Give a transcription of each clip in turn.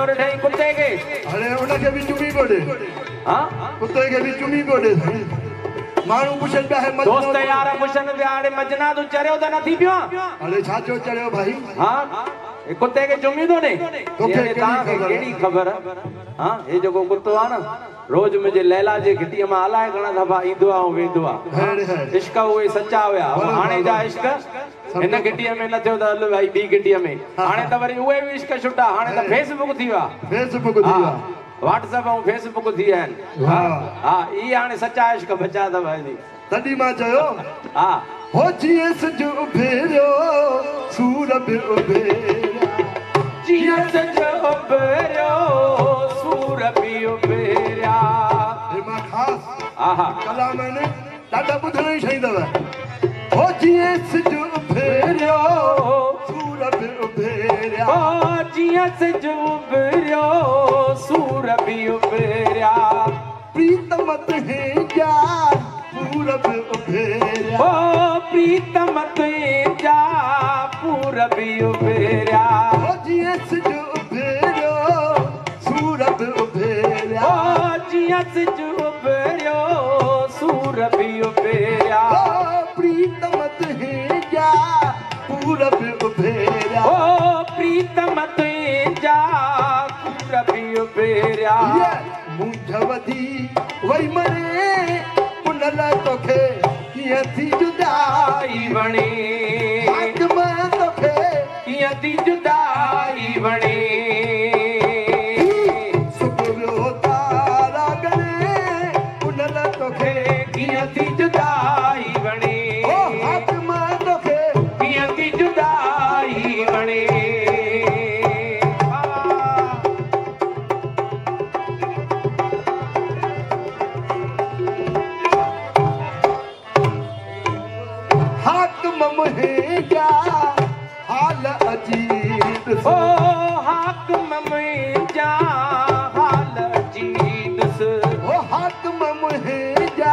चोर ठही कुत्ते के अरे उनखे भी चुमी कोडे हां कुत्ते के भी चुमी कोडे मानू पुछन पे है दोस्त यार पुछन बिहाड़े मजना तू चरियो त नथी पियो अरे छाचो चरियो भाई हां ए कुत्ते के चुमी तो ने तोखे केड़ी खबर हां ए जो कुत्तो आ ना रोज मुझे लैला जे घिटी में हलाए घणा दफा ईंदो आ वेंदो आ इश्क उए सच्चा हुया हाणे जा इश्क इन घिटी में न थियो त हल भाई बी घिटी में हाणे त वरी उए भी इश्क छुटा हाणे त फेसबुक थी वा फेसबुक थी वा व्हाट्सएप और फेसबुक थी आहिनि हां ई हाणे सच्चा इश्क बचा त भाई तडी मां चयो हां हो जीअं सिज उभेरियो सूरज उभेरिया जीअं सिज उभेरियो सूरज उभेरिया हे मां ख़ास आहा कलाम ने ॾाढा ॿुधण ई शइ अथव हो जीअं सिज उभेरियो सूरज उभेरिया ओ जीअं सिज उभेरियो सूरज उभेरिया प्रीतम तुंहिंजा पूरब उभेरिया ओ प्रीतम तुंहिंजा पूरब उभेरिया ओ जीअं सिज उभेरियो सूरज उभेरिया ओ जीअं सिज उभेरियो सूरज उभेरिया ओ प्रीतम तुंहिंजा पूरब उभेरिया ओ प्रीतम तुंहिंजा पूरब उभेरिया मुंझ वधी वई मरे उनल तोखे कीअं थी जुदाई वणे मां तोखे कीअं थी जुदाई वणे सुबुह तारा गले उनल तोखे कीअं थी जुदाई वणे ओ हाथ मां तोखे कीअं थी जुदाई वणे मुंहिंजा हाल अजीब ओ हाकम मुंहिंजा हाल अजीब ओ हाकम मुंहिंजा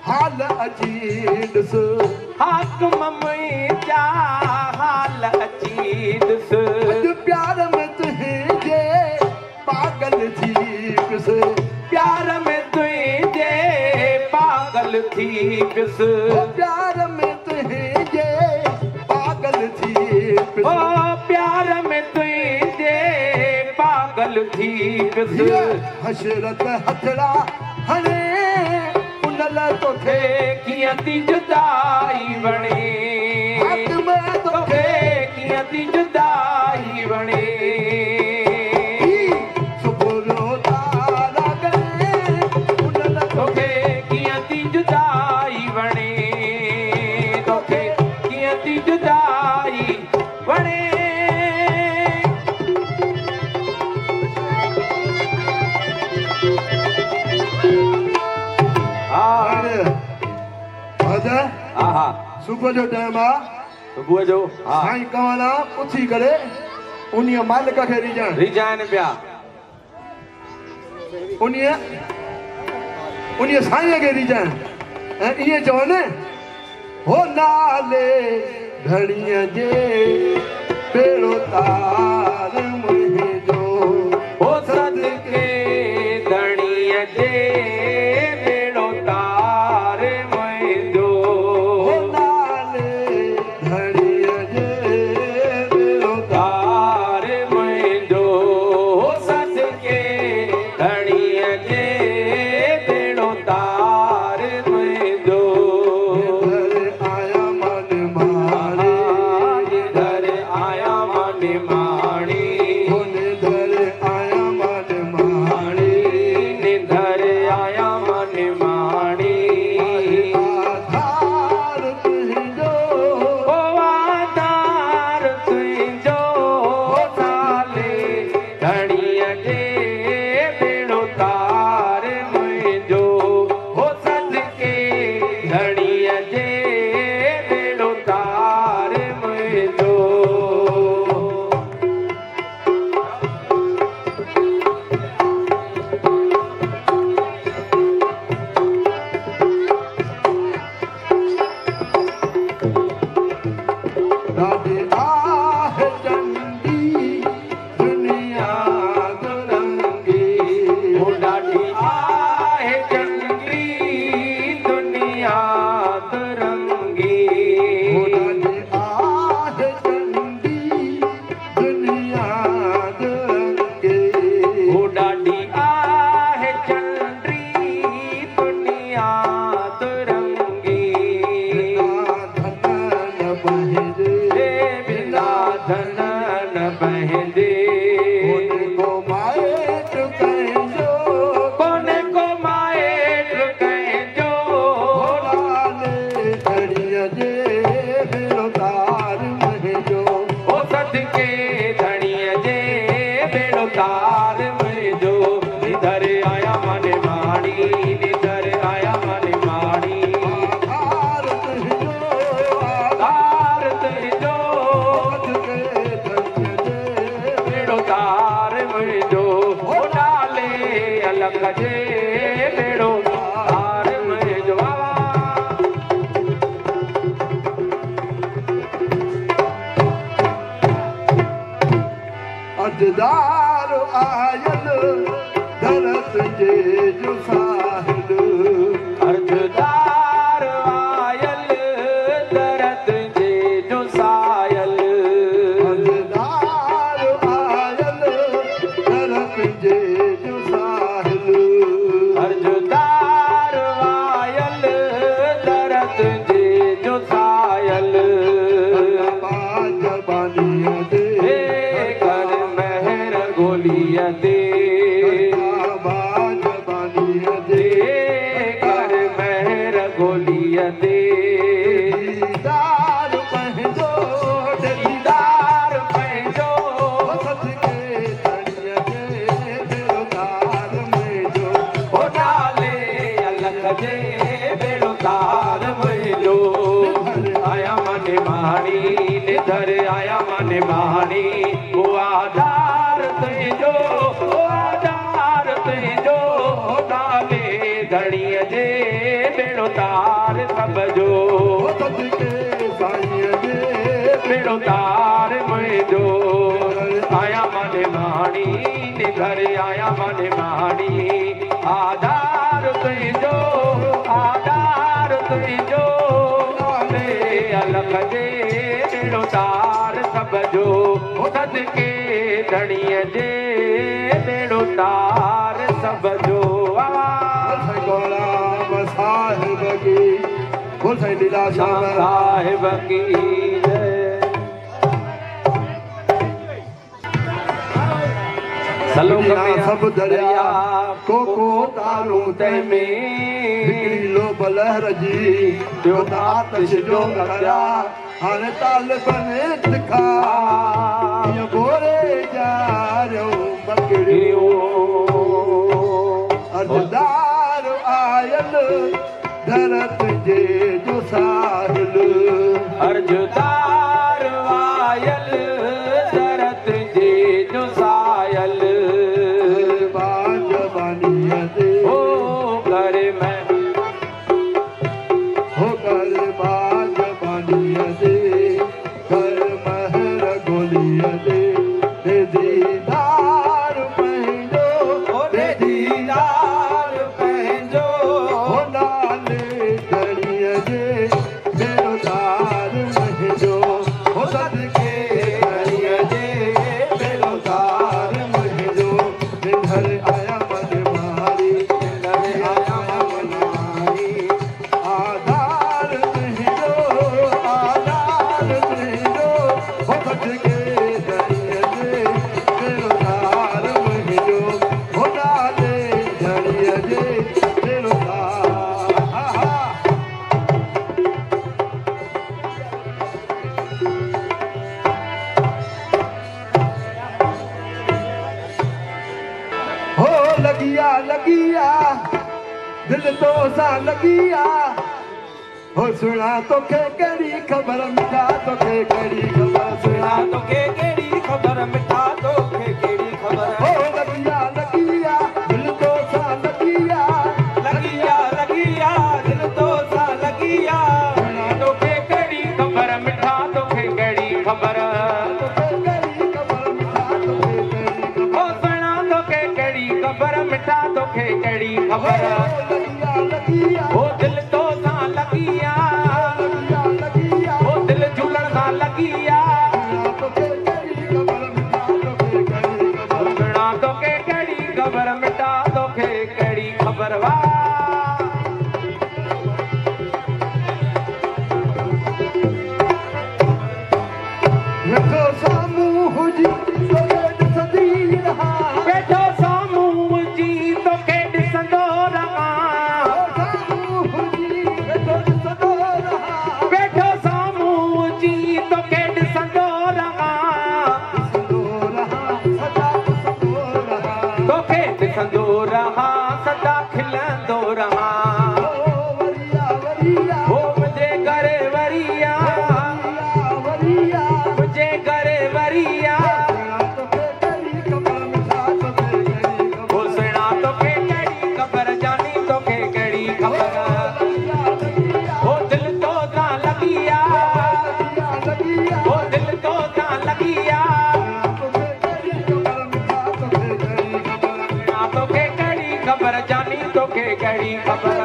हाल अजीब हाकम मुंहिंजा हाल अजीब प्यार में तुंहिंजे पागल थी पिस प्यार में तुंहिंजे पागल थी पिस प्यार में तुंहिंजे पागल थी पिस ओ प्यार में तुंहिंजे पागल थी पिस हशरत हथड़ा हणे उनल तोखे कीअं थी जुदाई वणे तोखे कीअं थी जुदाई वणे तोखे कीअं थी जुदाई वणे तोखे कीअं थी जुदाई वणे हा सुबुह जो टाइम आहे सुबुह जो साईं कवाना उथी करे उन मालिक खे रिजाइनि पिया उन साईं खे रिजाइनि ऐं ईअं चवनि हो नाले घड़ीअ जे बेड़ो तार मुंहिंजो हो सदके घड़ीअ जे बेड़ो तार मुंहिंजो हो नाले घड़ीअ जे बेड़ो तार मुंहिंजो हो सदके घड़ीअ जे बेड़ो तार मुंहिंजो आया मन मारे घर आया मन माणी निधर आया मन मारे निधर आया लख जे बेड़ो तार मुंहिंजो अजदार आयल दरत जे जो साहिल अर्जदार आयल दरत जे जो सायल अजदार आयल दरत जे जो साहिल अर्जदार आयल दरत जे जो सायल जबानिया दे कर महर गोलिया दे जबानिया दे कर महर गोलिया दे दीदार पंहिंजो दीदार पंहिंजो सच के तणिया जे बेरोदार मुंहिंजो ओ नाले अलख जे बेड़ो तार मुंहिंजो आया मन माणी निधर आया मन माणी ओ आधार तुंहिंजो ओ आधार तुंहिंजो ओ नाले धणीअ जे बेड़ो तार सब जो सच के साईं जे बेड़ो तार मुंहिंजो आया मन माणी निधर आया मन माणी आधार तुंहिंजो आधार तुंहिंजो नाले अलख जे बेड़ो तार सब जो सदके धणीअ जे बेड़ो तार सब जो गोलाम साहिब की बोल साईं लीला शाम साहिब की जय सलोक में सब दरिया को तारूं तंहिंमें हिकिड़ी लोभ लहर जी ॿियो त आतिश जो लहरा हाणे तालिबनि तिखा हीअं गोरे जारियो बकड़ियो अर्जदार आयल दरत जे जो साहिल अर्जदार आयल दरत जे जो सायल जबानिया दे ओ कर मैं हो कर जबानिया दे कर महर गोलिया दे दीदार पंहिंजो ओरे दीदार पंहिंजो हो नाले धणीअ जे बेरोदार मुंहिंजो हो सदके धणीअ जे बेरोदार मुंहिंजो निधर आया मन मारी निधर आया मन मारी आधार तुंहिंजो हो सदके धणीअ जे बेरोदार मुंहिंजो हो नाले धणीअ जे बेरोदार हा हा हो लगिया लगिया दिल तो सा लगिया हो सुना तोखे कहिड़ी ख़बर मिठा तोखे कहिड़ी ख़बर सुना तोखे कहिड़ी ख़बर मिठा तोखे कहिड़ी ख़बर हो लगिया लगिया दिल तो सा लगिया लगिया लगिया दिल तो सा लगिया तोखे कहिड़ी ख़बर मिठा तोखे कहिड़ी ख़बर तोखे कहिड़ी ख़बर मिठा तोखे कहिड़ी ख़बर ओ सुना तोखे कहिड़ी ख़बर मिठा तोखे कहिड़ी ख़बर लगिया लगिया ओ दिल तो सा लगिया लगिया लगिया ओ दिल झूलण सां लगिया तोखे कहिड़ी ख़बर मिठा तोखे कहिड़ी ख़बर सुना तोखे कहिड़ी ख़बर मिठा तोखे कहिड़ी ख़बर वाह वेठो साम्हूं हुजी तोखे ॾिसंदी रहां वेठो साम्हूं मुंहिंजी तोखे ॾिसंदो रहां साम्हूं हुजी वेठो ॾिसंदो रहां वेठो साम्हूं मुंहिंजी तोखे ॾिसंदो रहां सदा ॾिसंदो रहां तोखे ॾिसंदो रहां सदा खिलंदो रहां वरिया वरिया हो मुंहिंजे घर वरिया वरिया मुंहिंजे घर वरिया तोखे कहिड़ी ख़बर मिठा तोखे कहिड़ी हो ख़बर सुहिणा तोखे ख़बर जानी तोखे कहिड़ी ख़बर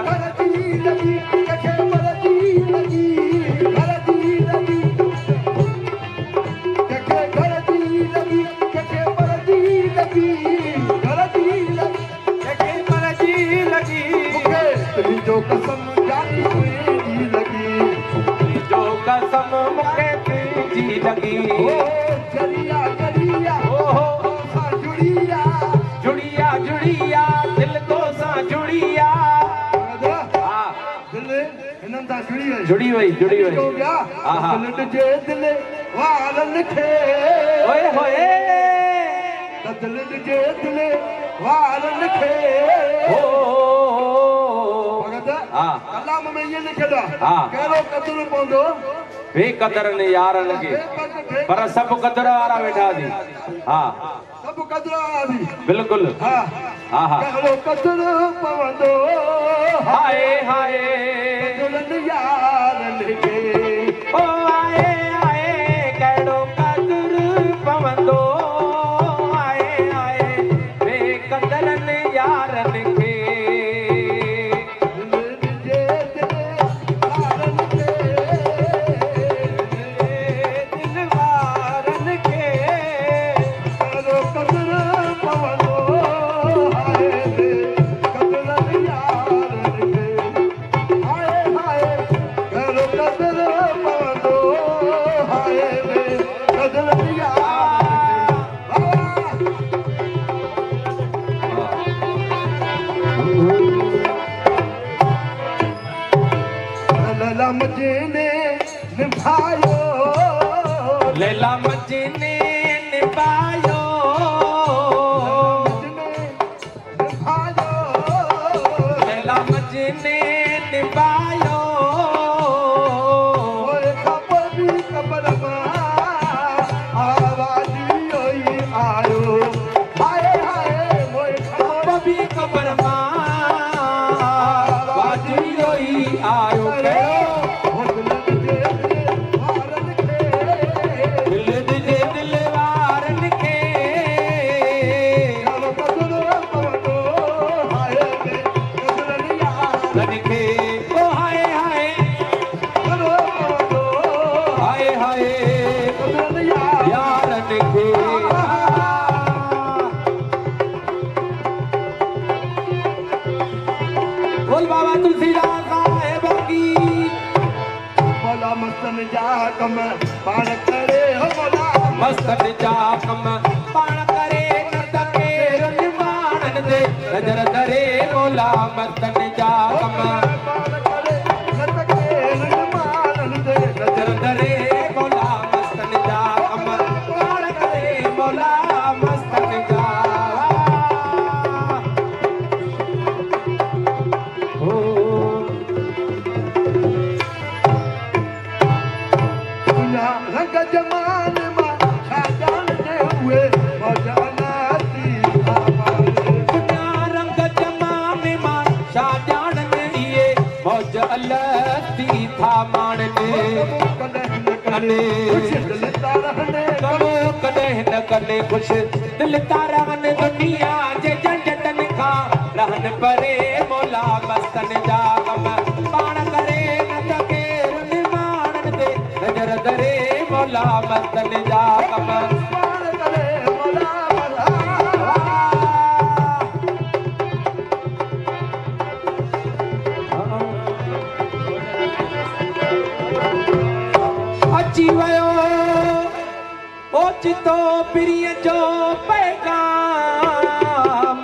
कसम जानी तुंहिंजी लॻी जो कसम मूंखे तुंहिंजी लॻी जरिया जरिया तोसां जुड़िया जुड़िया जुड़िया दिल तोसां जुड़िया हा दिल हिननि सां जुड़ी वई हा हा दिल दिल वारनि खे ओए होए दिल जे दिल वारनि खे कलाम में ये लिखियलु आहे कहिड़ो क़दुरु पवंदो बेक़दरनि यारनि खे पर सभु क़दुर वारा वेठा थी हा सभु क़दुर वारा थी बिल्कुलु हा हा हा कहिड़ो क़दुरु पवंदो हाय हाय क़दुरनि यारनि खे ओ आए आए कहिड़ो क़दुरु पवंदो आए आए बेक़दरनि यारनि खे लैला मजने निभायो लैला मजने निभायो ख़बर आवाज़ आयो हाय हाय बबी ख़बर आवाज़ आयो पाण करे मस्तन जा कम पाण करे नंद के रुमानन दे नजर धरे मोला मस्तन जा कम पाण करे नंद के रुमानन दे नजर धरे मोला मस्तन जा कम पाण करे मोला मस्तन जा रंग जमान मां छा ॼाणंदे उहे मौज अलाती रंग जमाने मां छा ॼाणंदे इहे मौज अलाती था माणने कॾहिं न कॾहिं ख़ुशि दिल तारा वञ दुनिया जे झंझटनि खां रहन परे मोला मस्तन जा कम पाण करे न सघे रुमाननि ते नज़र धरे मोला मस्तन जा कम पाण करे मोला अची वियो ओचितो पिरीअ जो पैगाम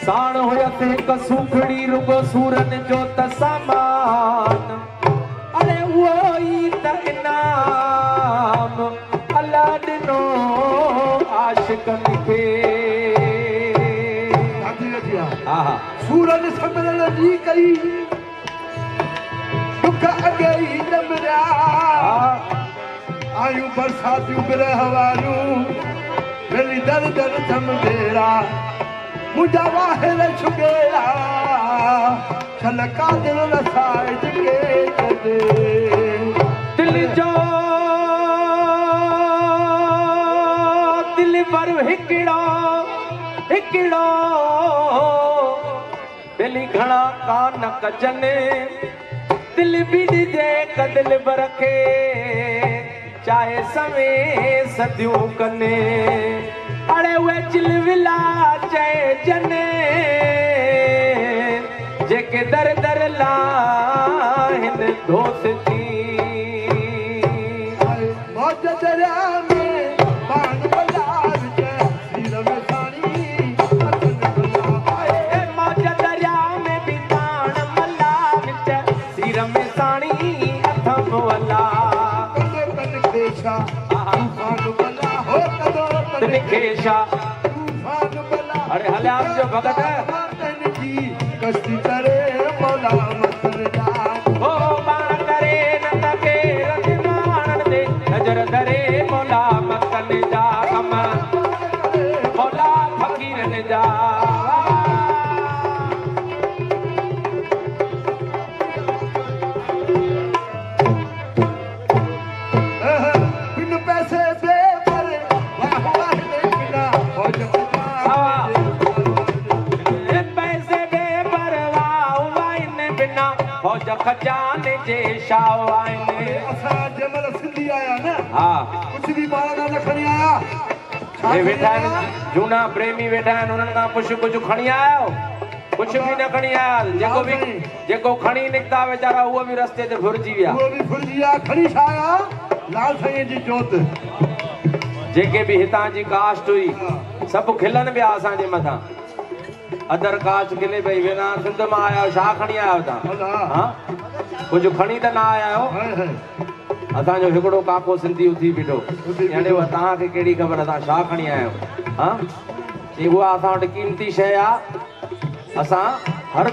साण हुयसि हिकु सुखड़ी रुगो सूरनि जो त सामान अरे उहो ई त इनाम अलाह ॾिनो आशिक़नि खे हा हा सूरज सम्झण जी कई दुख अॻे ई ॼमरिया आयूं बरसातियूं बिरह वारियूं मिली दर दर थमदेरा मुंहिंजा वाहिर छुगेरा छलका दिल रसाए के दिल जो दिल पर हिकिड़ो हिकिड़ो बेली घणा कान कजने दिल भी ॾिजे कदिल बरखे चाहे सवे सदियूं कने अड़े उहे चिलविला चए जने जेके दर दर लाहिन दोस्ती मौज दरिया में पान बलार के सिर में साड़ी मौज दरिया में भी पान मला विच सिर में साड़ी अथम वला कदो खेशा तूफान बला हो कदो खेशा तूफान बला अरे हले आप जो भगत है की कश्ती करे मौला मसन जान ओ बाण करे न तके रतिमान दे नजर धरे मौला मसन जा कम मौला फकीर ने जा बिन पैसे दे पर वाह वाह दे बिना फौज पैसे दे परवाह वाइन बिना फौज खजाने जे शाह वाइन असां जमल सिंधी आया न हा कुछ भी बाला न खणी आया ये वेठा आहिनि झूना प्रेमी वेठा आहिनि उन्हनि खां पुछ कुझु खणी आया कुछ भी न खणी आया जेको खणी निकिता वीचारा उहो बि रस्ते ते भुरजी विया वो भी भुल गया खड़ी छाया लाल साईं जी जोत जेके बि हितां जी कास्ट हुई सभु खिलनि पिया असांजे मथां अदर कास्ट खिले भई वेना सिंध मां आया आहियो छा खणी आया आहियो तव्हां हा कुझु खणी त न आया आहियो हाय हाय असांजो हिकिड़ो काको सिंधी उथी बीठो यानी तव्हांखे कहिड़ी ख़बर असां छा खणी आया आहियूं हा चई उहा असां वटि क़ीमती शइ आहे असां हर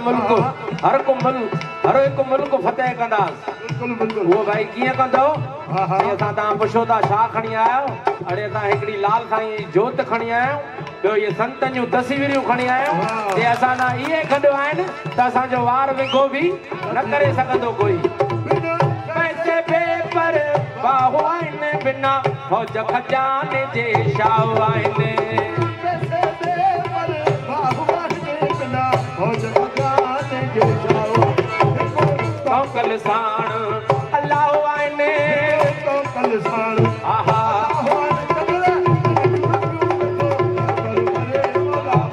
हिकु मुल्क फतेह कंदासीं बिल्कुल बिल्कुल उहो भाई कीअं कंदो हा हा असां तव्हां पुछो था छा खणी आया आहियो अड़े असां हिकिड़ी लाल साईं जी जोत खणी आया आहियूं ॿियो इहे संतनि जूं तस्वीरूं खणी आया आहियूं जे असां ना इहे गॾु आहिनि त असांजो वार विघो बि न करे सघंदो कोई पैसे पेपर बाहु आहिनि बिना फौज खजाने जे शाह आहिनि पैसे दे पर वाह वाह दे बिना फौज खजाने जे जाओ कौकल साण अल्लाह आहिनि तो कल साल आहा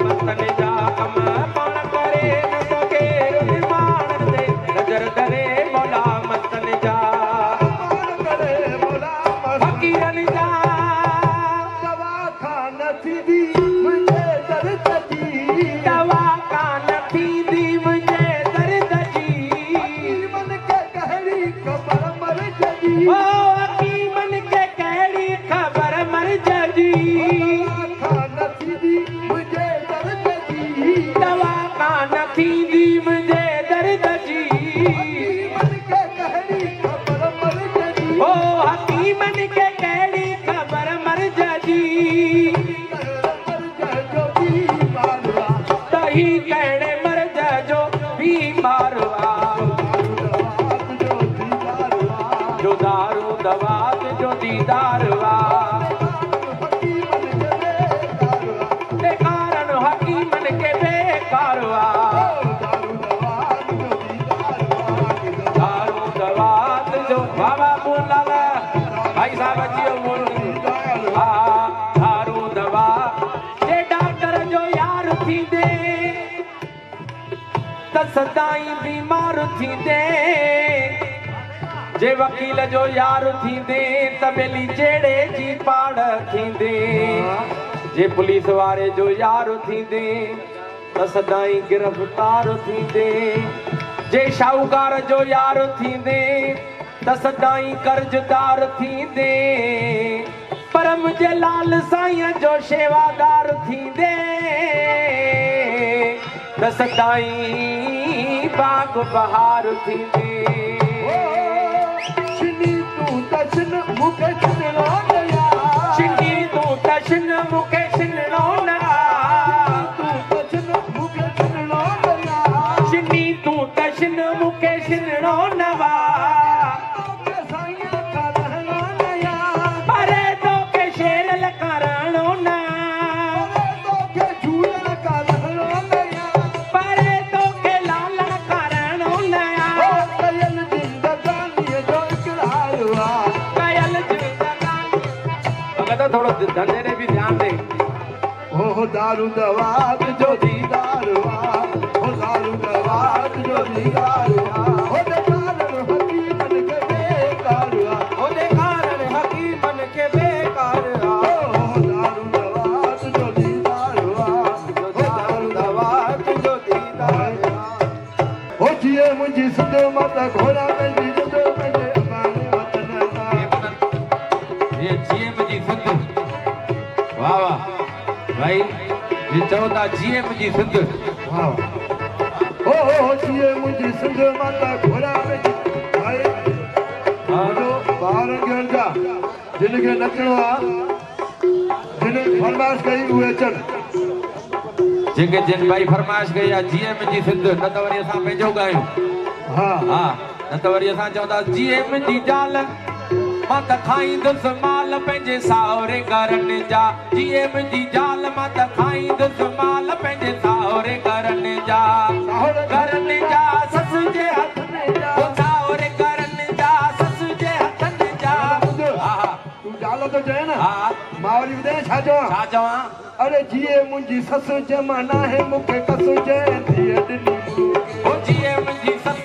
मस्तन जा कम पाण करे न सघे निर्माण ते नज़र धरे मौला मस्तन जा फकीरनि जा दवा खान थी मुझे दर्द जी दवा कान थींदी मुंहिंजे दर्द जी मन के कहड़ी खबर मर जगी ओ हकीमन के कहिड़ी ख़बर मर्ज जी खान थी मुझे दर्द जी दवा कान थींदी मुंहिंजे दर्द जी मन के कहड़ी खबर मर जगी ओ हकीमन के कहिड़ी ख़बर मर्ज जी जो भी मारवा तही कहिड़े मर्ज जो बीमार जो दारू दवा जो दीदार वा कारण हकीमन के बेकार वा दारू दवा जो बाबा बोला भाई साहब अची वियो हा दारू दवा जे डॉक्टर जो यार थींदे त सदाई बीमार थींदे जे वकील जो यार थींदे त बेली जहिड़े जी पाड़ थींदे जे पुलिस वारे जो यार थींदे त सदाई गिरफ़्तार थींदे जे शाहूकार जो यार थींदे त सदाई कर्जदार थींदे पर मुंहिंजे लाल साईं जो शेवादार थींदे त सदाई बाग बहार थींदे छिनी तू दर्शन मुखे छिनणो नया छिनी तूं दर्शन मूंखे छिनणो न तू दर्शन मुखे छिनणो नया छिनी तूं दर्शन मूंखे छिनणो न वा के साईं का रहणो नया परे तोखे शेर लकारणो न तो के झूला का रहणो नया परे तोखे धंधे ॾे बि ध्यानु ॾे ओ दारू दवा जो दीदार वा ओ दारू दवा जो दीदार वा ओ दे कारण हकीमन के बेकार वा ओ दे कारण हकीमन के बेकार वा ओ दारू दवा जो दीदार वा ओ दारू दवा जो दीदार वा ओ जिए मुंहिंजी सिंध माता घोड़ा में जिंद में अमाने वतन ता ये जीएम जी सिंध वाह वाह भाई ये चौथा जीएम जी सिंध वाह ओ जिए मुंहिंजी सिंध माता घोड़ा में भाई जो ॿारनि खे जा जिन खे नचणो आहे जिन फरमाइश कई उहे अचनि जेके जिन भाई फरमाइश कई आहे जीएम जी सिंध न त वरी असां पंहिंजो ॻायूं हा हा न त वरी असां चवंदा जीएम जी ज़ाल मां त खाईंदुसि माल पंहिंजे साहुरे घरनि जा जीएम जी ज़ाल मां त खाईंदुसि माल पंहिंजे साहुरे घरनि जा घरनि जा सस जे हथ में जा साहुरे घरनि जा सस जे हथनि जा हा तूं ज़ाल तो चए न हा मां वरी ॿुधायां छा चवां अरे जीए मुंहिंजी ससु जमाना है मूंखे कसु चए धीअ ॾिनी ओ जीएम जी सस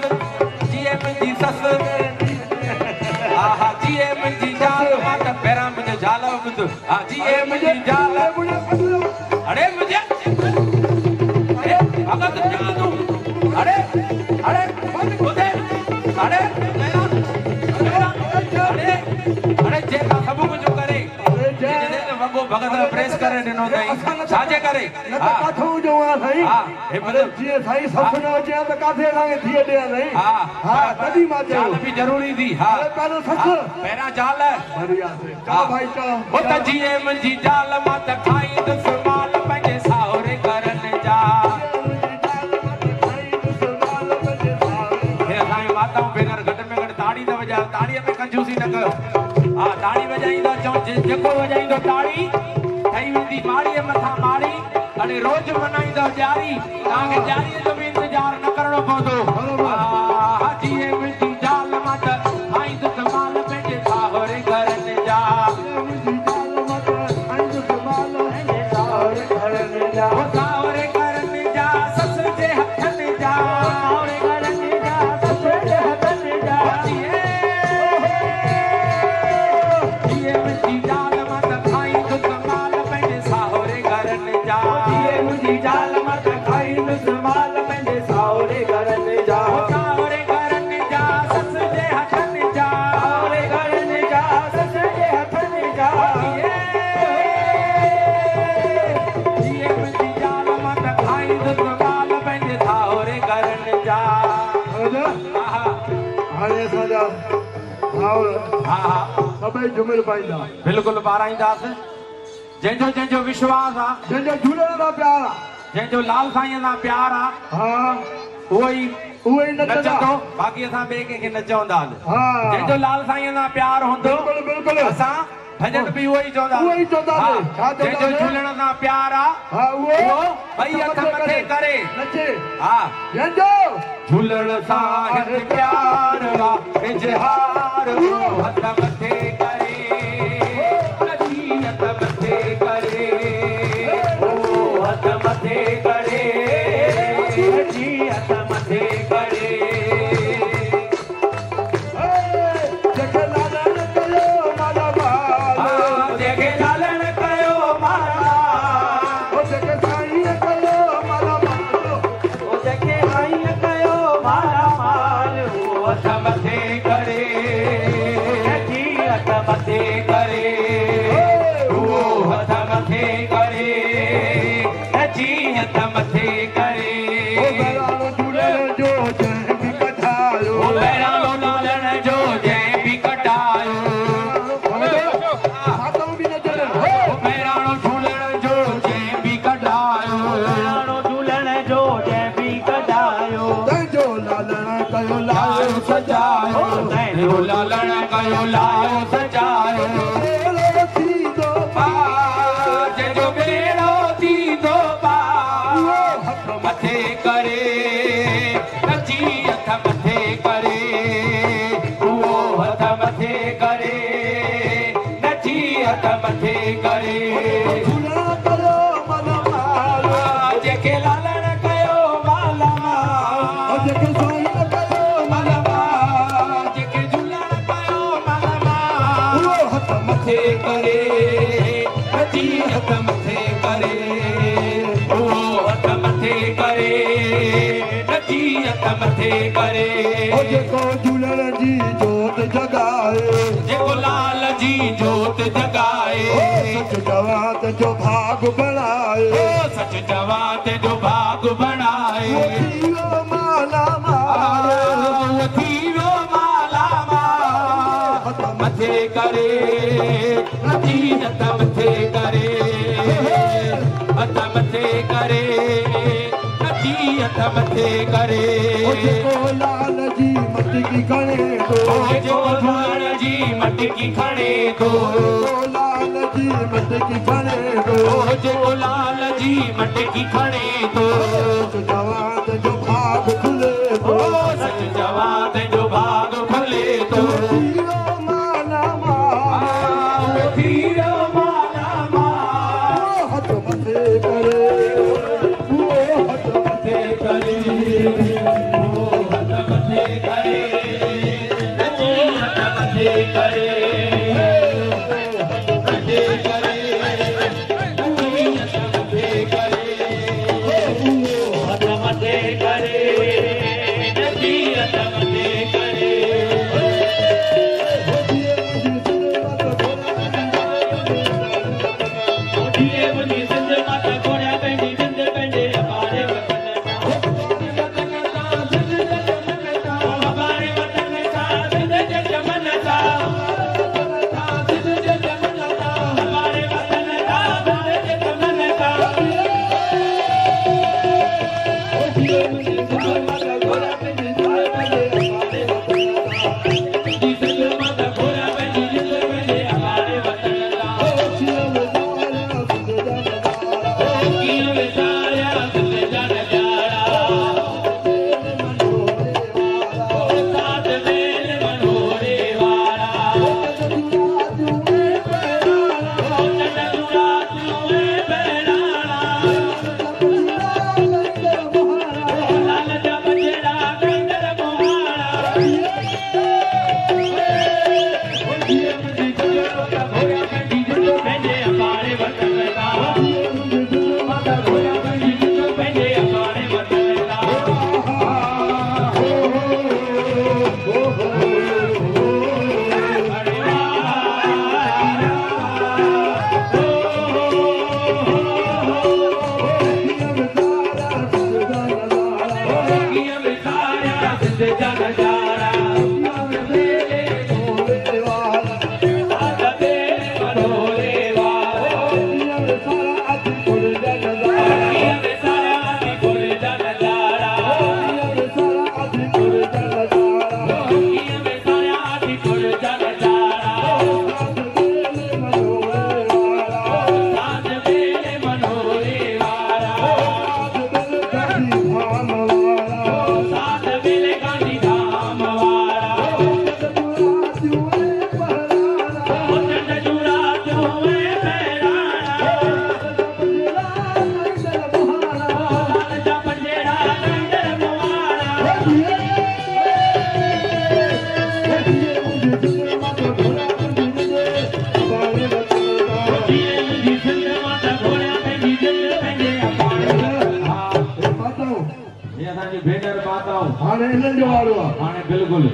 हा जीएम जी ज़ाल मां त पहिरां मुंहिंजो ज़ाल ॿुध हा जीएम जी ज़ाल अरे मुंहिंजे भगत जादू अरे अरे ॿुधे अरे अरे जेका सभु कुझु करे वॻो भगत प्रेस करे ॾिनो अथई छाजे करे न त काथो जवां साईं हा हे ॿुध जीअं साईं ससु न अचे त काथे असांखे धीअ ॾियां साईं हा हा तॾहिं मां चयो ज़ाल बि ज़रूरी थी हा पहिरियों ससु पहिरां ज़ाल बढ़िया से चलो भाई चलो हो त जीएम जी ज़ाल मां त खाईंदुसि माल पंहिंजे साहुरे घरनि जा हे असांजी माताऊं भेनर घटि में घटि ताड़ी त वॼायो ताड़ीअ में कंजूसी न कयो हा ताड़ी वॼाईंदो चऊं जेको वॼाईंदो ताड़ी ठही वेंदी माड़ीअ मथां माड़ी अने रोज़ मनाईंदो ॾियारी तव्हांखे ॾियारीअ जो बि इंतज़ारु न करणो पवंदो हा जीएम जी ज़ाल मां त खाईंदुसि माल पंहिंजे साहुरे घरनि जा साहुरे घरनि जा सस जे हथनि जा जीएम जी ज़ाल मां त खाईंदुसि माल पंहिंजे साहुरे घरनि जा जीएम जी ज़ाल मां त खाईंदुसि माल पंहिंजे साहुरे घरनि जा साहुरे घरनि जा सस जे हथनि जा साहुरे घरनि जा सस जे हथनि जा जीएम जी ज़ाल मां त खाईंदुसि माल पंहिंजे साहुरे घरनि जा हा हाणे असांजा भाउर हा हा सभई झुमिर पाईंदा बिल्कुलु पाराईंदासीं जंहिंजो जंहिंजो विश्वास आहे जंहिंजो झूलण सां प्यार आहे जंहिंजो लाल साईं सां प्यार आहे हा उहो ई उहे ई नचंदा नचंदो बाक़ी असां ॿिए कंहिंखे न चवंदासीं हा जंहिंजो लाल साईं सां प्यार हूंदो बिल्कुलु बिल्कुलु असां भॼन बि उहो ई चवंदा उहो ई चवंदासीं छा जंहिंजो चवंदासीं झूलण सां प्यार आहे हा उहो ॿई हथ मथे करे नचे हा जंहिंजो झूलण सां हिते प्यार आहे इजहार हथ मथे करे कजी हथ मथे करे हथ मथे करे कजी हथ मथे करे जेके लालण कयो माला बाल जेके लालण कयो माला ओ जेके साईं कयो माला बाल ओ जेके साईं कयो माला माल हथ मथे करे जी हथ मथे करे हथ मथे करे जी हथ मथे करे ओ बहिराणो झूलण जो जंहिं बि कढायो ओ बहिराणो लालण जो जंहिं बि कढायो माताऊं बि नचनि ओ बहिराणो झूलण जो जंहिं बि कढायो बहिराणो झूलण जो जंहिं बि कढायो तंहिंजो लालण कयो लायो सजायो तंहिंजो लालण कयो लायो सजायो थींदो जंहिंजो बेड़ो थींदो हथ मथे करे कची हथ मथे करे उहो हथ मथे करे नची हथ मथे करे झूलण कयो मन माल जेके लालण कयो माला जेके साईं कयो मन माल जेके झूलण कयो माला उहो हथ मथे करे जी हथ मथे करे उहो हथ मथे करे जी हथ मथे करे जेको झूलण जी जोत जगाए जेको लाल जी जोत जगाए सच जवात जो भाग बनाए सच जवात जो भाग बनाए थीयो माला माल थीयो माला हथ मथे करे जी हथ मथे करे हथ मथे करे जी हथ मथे करे जेको लाल जी मटकी खणे तो जेको लाल जी मटकी खणे तो लाल जी मटकी खणे तो जेको लाल जी मटकी खणे तो जवात जो भाग खुले तो सच जवात जो भाग खुले तो थीयो माला माल थीयो माला हथ मथे करे हथ मथे करे हथ मथे करे हथ मथे करे मथे करे हथ मथे करे नदी हथ मथे करे ओठिए मुंहिंजी सिंध माता घोड़ा पंहिंजी सिंध पंहिंजे अबारे वतन अबारे वतन सिंध जे चमन था सिंध जे चमन था अबारे वतन सिंध जे चमन था ओठिए मुंहिंजी सिंध माता घोड़ा पंहिंजी सिंध पंहिंजे अबारे वतन जी सिंध माता घोड़ा पंहिंजी सिंध पंहिंजे अबारे वतन कीअं विसारिया सिंध जा नज़ारा साथ वेल मनोरे वारा चंडूरा तूं बहिराणा लाल जा बचड़ा कंदर मोहाणा पंहिंजे अबारे वतन पंहिंजे अबारे वतन कीअं विसारिया सिंध जा नज़ारा साथ वेल मनोरे वारा कीअं विसारिया आदि कुल जा नज़ारा कीअं विसारिया आदि कुल जा नज़ारा साथ वेल मनोरे वारा साथ वेल गांधी धाम वारा चंडूरा तूं बहिराणा लाल जा बचड़ा कंदर मोहाणा ओठिए मुंहिंजी सिंध माता घोड़ा पंहिंजी सिंध पंहिंजे अबारे वतन हे असांजी भेनर माताऊं हाणे हिननि जो वारो आहे हाणे बिल्कुलु